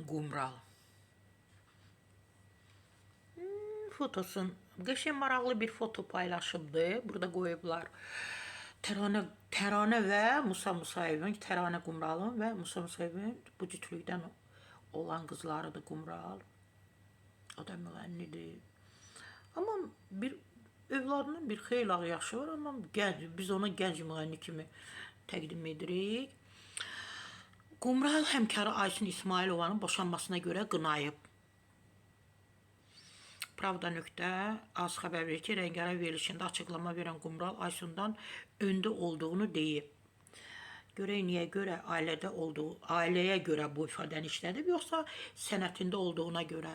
Qumral. Fotosun. Qəşəng maraqlı bir foto paylaşıbdı. Burada qoyublar. Təranə və Musa Musayevin, Təranə Qumralın və Musa Musayevin bu cütlükdən olan qızlarıdır Qumral. O da müğənnidir. Amma bir övladının bir xeyli yaşı var, amma gənc. Biz ona gənc müğənni kimi təqdim edirik. Qumral həmkarı Aysun İsmailovanın boşanmasına görə qınayıb. Pravda.az xəbər verir ki, Rəngarəng verilişində açıqlama verən Qumral Aysundan öndə olduğunu deyib. Görək niyə görə ailəyə görə bu ifadəni işlədib, yoxsa sənətində olduğuna görə.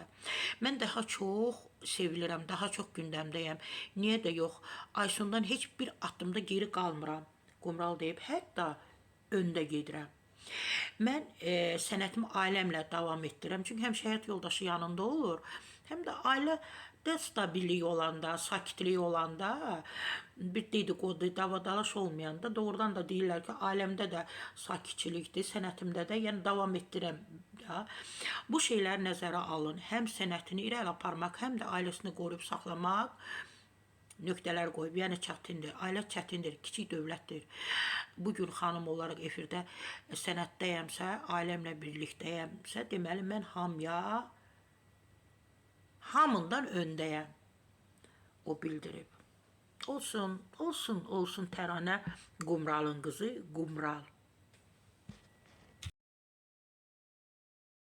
Mən daha çox sevilirəm, daha çox gündəmdəyəm. Niyə də yox, Aysundan heç bir addımda geri qalmıram. Qumral deyib, hətta öndə gedirəm. Mən sənətimi ailəmlə davam etdirirəm. Çünki həmişə həyat yoldaşı yanında olur. Həm də ailədə stabillik olanda, sakitlik olanda, bir dedikodu, davadalaş olmayanda doğrudan da deyirlər ki, ailəmdə də sakitçilikdir, sənətimdə də, yəni davam etdirəm. Bu şeyləri nəzərə alın. Həm sənətini irəli aparmaq, həm də ailəsini qoruyub saxlamaq nöqtələr qoyub, yəni çətindir. Ailə çətindir, kiçik dövlətdir. Bugün xanım olaraq efirdə sənətdəyəmsə, ailəmlə birlikdəyəmsə, deməli mən hamından öndəyəm. O bildirib. Olsun Təranə Qumralın qızı Qumral.